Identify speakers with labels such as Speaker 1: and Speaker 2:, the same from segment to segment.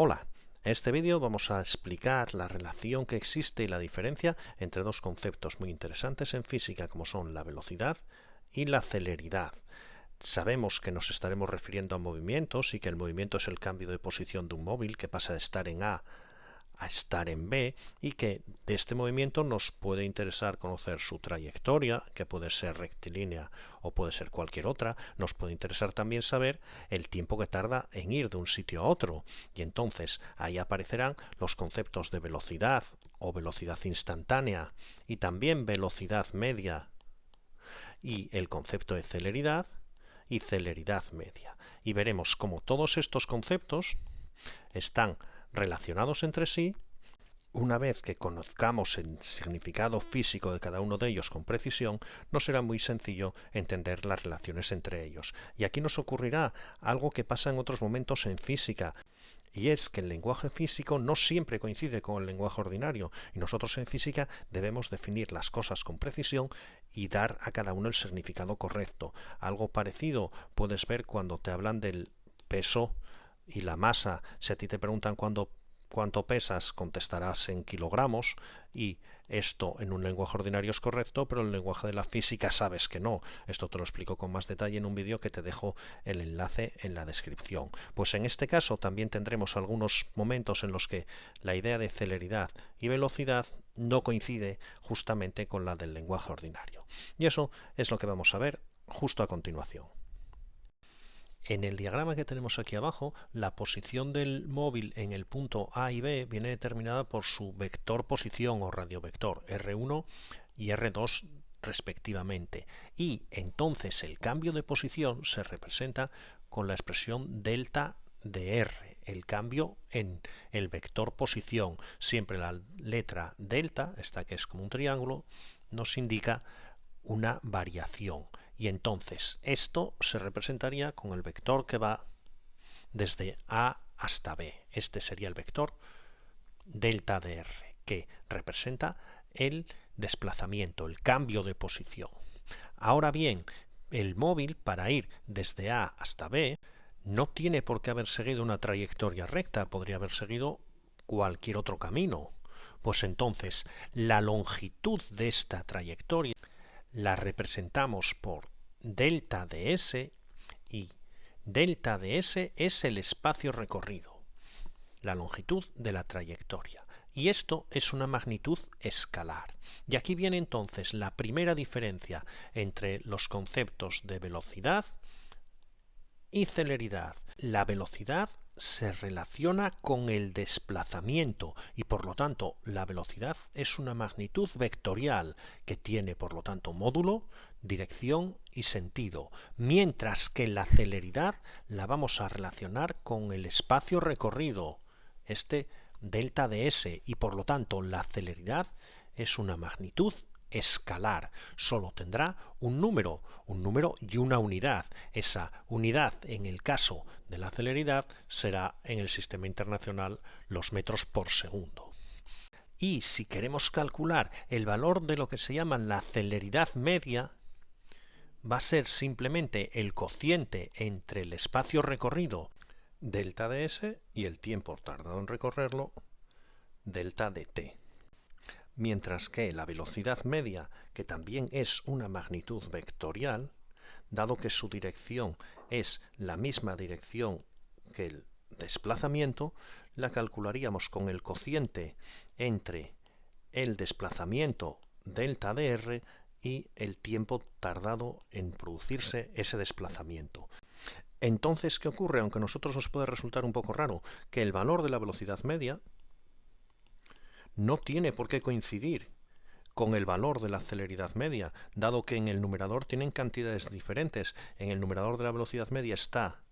Speaker 1: Hola, en este vídeo vamos a explicar la relación que existe y la diferencia entre dos conceptos muy interesantes en física como son la velocidad y la celeridad. Sabemos que nos estaremos refiriendo a movimientos y que el movimiento es el cambio de posición de un móvil que pasa de estar en A a estar en B, y que de este movimiento nos puede interesar conocer su trayectoria, que puede ser rectilínea o puede ser cualquier otra. Nos puede interesar también saber el tiempo que tarda en ir de un sitio a otro, y entonces ahí aparecerán los conceptos de velocidad o velocidad instantánea y también velocidad media, y el concepto de celeridad y celeridad media. Y veremos cómo todos estos conceptos están relacionados entre sí. Una vez que conozcamos el significado físico de cada uno de ellos con precisión, nos será muy sencillo entender las relaciones entre ellos. Y aquí nos ocurrirá algo que pasa en otros momentos en física, y es que el lenguaje físico no siempre coincide con el lenguaje ordinario, y nosotros en física debemos definir las cosas con precisión y dar a cada uno el significado correcto. Algo parecido puedes ver cuando te hablan del peso y la masa. Si a ti te preguntan cuánto pesas, contestarás en kilogramos, y esto en un lenguaje ordinario es correcto, pero en el lenguaje de la física sabes que no. Esto te lo explico con más detalle en un vídeo que te dejo el enlace en la descripción. Pues en este caso también tendremos algunos momentos en los que la idea de celeridad y velocidad no coincide justamente con la del lenguaje ordinario. Y eso es lo que vamos a ver justo a continuación. En el diagrama que tenemos aquí abajo, la posición del móvil en el punto A y B viene determinada por su vector posición o radiovector R1 y R2 respectivamente, y entonces el cambio de posición se representa con la expresión delta de R, el cambio en el vector posición. Siempre la letra delta, esta que es como un triángulo, nos indica una variación, y entonces esto se representaría con el vector que va desde A hasta B. Este sería el vector delta de R, que representa el desplazamiento, el cambio de posición. Ahora bien, el móvil, para ir desde A hasta B, no tiene por qué haber seguido una trayectoria recta, podría haber seguido cualquier otro camino. Pues entonces la longitud de esta trayectoria la representamos por delta de S, y delta de S es el espacio recorrido, la longitud de la trayectoria, y esto es una magnitud escalar. Y aquí viene entonces la primera diferencia entre los conceptos de velocidad y celeridad. La velocidad se relaciona con el desplazamiento y por lo tanto la velocidad es una magnitud vectorial que tiene por lo tanto módulo, dirección y sentido, mientras que la celeridad la vamos a relacionar con el espacio recorrido, este delta de S, y por lo tanto la celeridad es una magnitud escalar, solo tendrá un número y una unidad. Esa unidad en el caso de la celeridad será en el sistema internacional los metros por segundo. Y si queremos calcular el valor de lo que se llama la celeridad media, va a ser simplemente el cociente entre el espacio recorrido, delta de S, y el tiempo tardado en recorrerlo, delta de t. Mientras que la velocidad media, que también es una magnitud vectorial, dado que su dirección es la misma dirección que el desplazamiento, la calcularíamos con el cociente entre el desplazamiento delta de R y el tiempo tardado en producirse ese desplazamiento. Entonces, ¿qué ocurre? Aunque a nosotros nos puede resultar un poco raro, que el valor de la velocidad media no tiene por qué coincidir con el valor de la celeridad media, dado que en el numerador tienen cantidades diferentes. En el numerador de la velocidad media está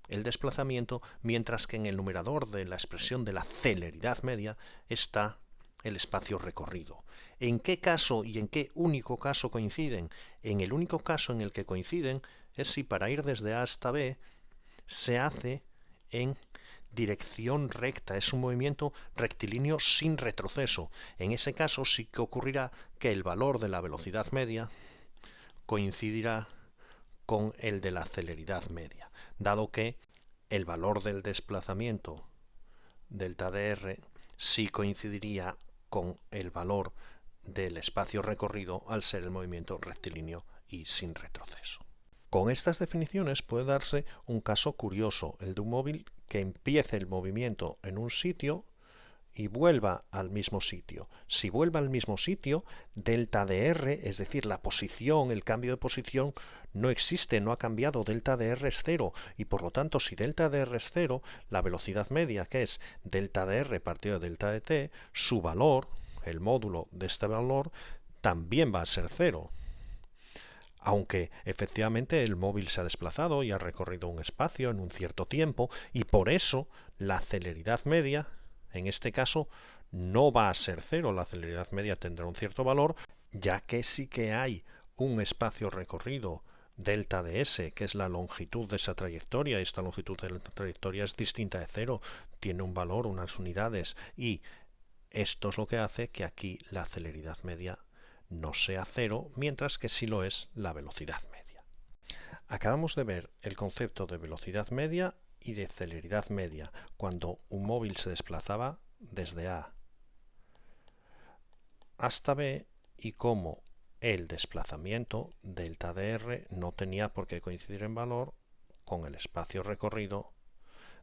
Speaker 1: el desplazamiento, mientras que en el numerador de la expresión de la celeridad media está el espacio recorrido. ¿En qué caso y en qué único caso coinciden? En el único caso en el que coinciden es si para ir desde A hasta B se hace en dirección recta, es un movimiento rectilíneo sin retroceso. En ese caso sí que ocurrirá que el valor de la velocidad media coincidirá con el de la celeridad media, dado que el valor del desplazamiento delta de r sí coincidiría con el valor del espacio recorrido al ser el movimiento rectilíneo y sin retroceso. Con estas definiciones puede darse un caso curioso, el de un móvil que empiece el movimiento en un sitio y vuelva al mismo sitio. Si vuelve al mismo sitio, delta de r, es decir, la posición, el cambio de posición, no existe, no ha cambiado, delta de r es cero, y por lo tanto, si delta de r es cero, la velocidad media, que es delta de r partido de delta de t, su valor, el módulo de este valor, también va a ser cero. Aunque efectivamente el móvil se ha desplazado y ha recorrido un espacio en un cierto tiempo, y por eso la celeridad media, en este caso, no va a ser cero, la celeridad media tendrá un cierto valor, ya que sí que hay un espacio recorrido delta de s, que es la longitud de esa trayectoria, y esta longitud de la trayectoria es distinta de cero, tiene un valor, unas unidades, y esto es lo que hace que aquí la celeridad media no sea cero, mientras que sí lo es la velocidad media. Acabamos de ver el concepto de velocidad media y de celeridad media cuando un móvil se desplazaba desde A hasta B y cómo el desplazamiento delta de r no tenía por qué coincidir en valor con el espacio recorrido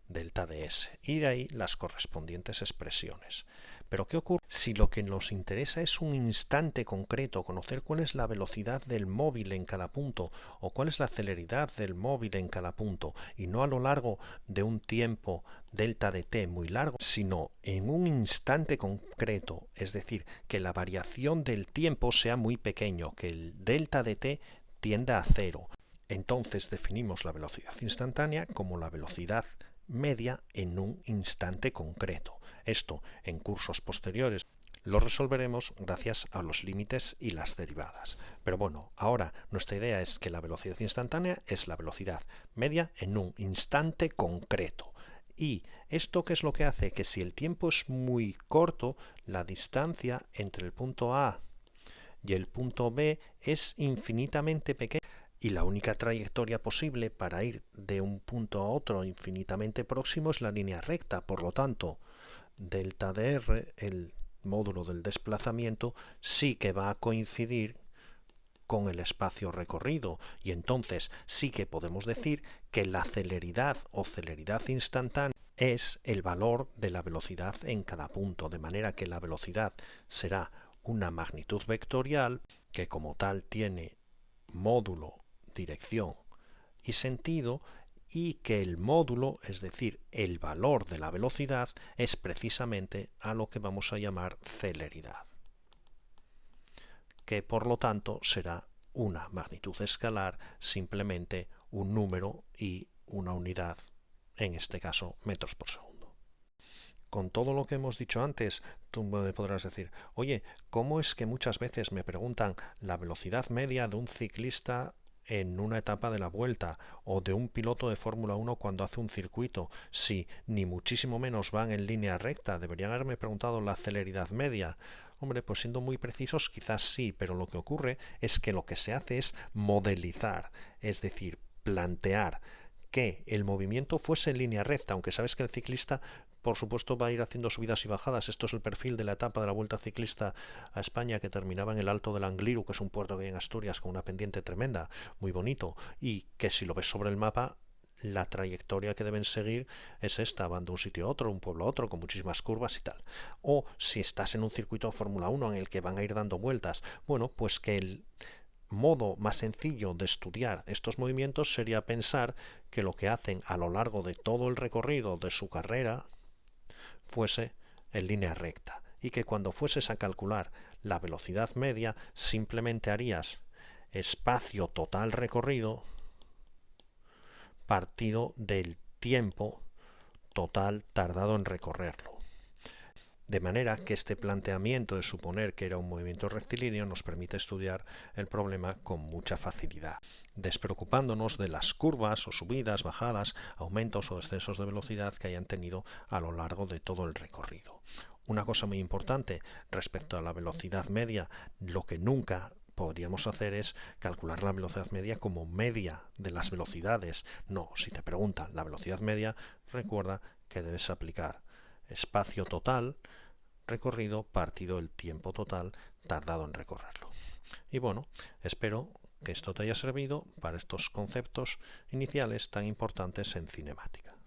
Speaker 1: delta de s, y de ahí las correspondientes expresiones. Pero ¿qué ocurre si lo que nos interesa es un instante concreto, conocer cuál es la velocidad del móvil en cada punto o cuál es la celeridad del móvil en cada punto, y no a lo largo de un tiempo delta de t muy largo, sino en un instante concreto, es decir, que la variación del tiempo sea muy pequeño, que el delta de t tienda a cero? Entonces definimos la velocidad instantánea como la velocidad media en un instante concreto. Esto en cursos posteriores lo resolveremos gracias a los límites y las derivadas. Pero bueno, ahora nuestra idea es que la velocidad instantánea es la velocidad media en un instante concreto. ¿Y esto qué es lo que hace? Que si el tiempo es muy corto, la distancia entre el punto A y el punto B es infinitamente pequeña, y la única trayectoria posible para ir de un punto a otro infinitamente próximo es la línea recta. Por lo tanto, delta de r, el módulo del desplazamiento, sí que va a coincidir con el espacio recorrido, y entonces sí que podemos decir que la celeridad o celeridad instantánea es el valor de la velocidad en cada punto, de manera que la velocidad será una magnitud vectorial que como tal tiene módulo, dirección y sentido, y que el módulo, es decir, el valor de la velocidad, es precisamente a lo que vamos a llamar celeridad, que por lo tanto será una magnitud escalar, simplemente un número y una unidad, en este caso metros por segundo. Con todo lo que hemos dicho antes, tú me podrás decir, oye, ¿cómo es que muchas veces me preguntan la velocidad media de un ciclista en una etapa de la vuelta o de un piloto de Fórmula 1 cuando hace un circuito, si ni muchísimo menos van en línea recta? Deberían haberme preguntado la celeridad media. Hombre, pues siendo muy precisos quizás sí, pero lo que ocurre es que lo que se hace es modelizar, es decir, plantear que el movimiento fuese en línea recta, aunque sabes que el ciclista por supuesto va a ir haciendo subidas y bajadas. Esto es el perfil de la etapa de la Vuelta Ciclista a España, que terminaba en el Alto del Angliru, que es un puerto que hay en Asturias con una pendiente tremenda, muy bonito, y que si lo ves sobre el mapa, la trayectoria que deben seguir es esta, van de un sitio a otro, un pueblo a otro, con muchísimas curvas y tal. O si estás en un circuito de Fórmula 1 en el que van a ir dando vueltas, bueno, pues que el modo más sencillo de estudiar estos movimientos sería pensar que lo que hacen a lo largo de todo el recorrido de su carrera fuese en línea recta, y que cuando fueses a calcular la velocidad media simplemente harías espacio total recorrido partido del tiempo total tardado en recorrerlo. De manera que este planteamiento de suponer que era un movimiento rectilíneo nos permite estudiar el problema con mucha facilidad, despreocupándonos de las curvas o subidas, bajadas, aumentos o descensos de velocidad que hayan tenido a lo largo de todo el recorrido. Una cosa muy importante respecto a la velocidad media, lo que nunca podríamos hacer es calcular la velocidad media como media de las velocidades. No, si te preguntan la velocidad media, recuerda que debes aplicar espacio total recorrido partido el tiempo total tardado en recorrerlo. Y bueno, espero que esto te haya servido para estos conceptos iniciales tan importantes en cinemática.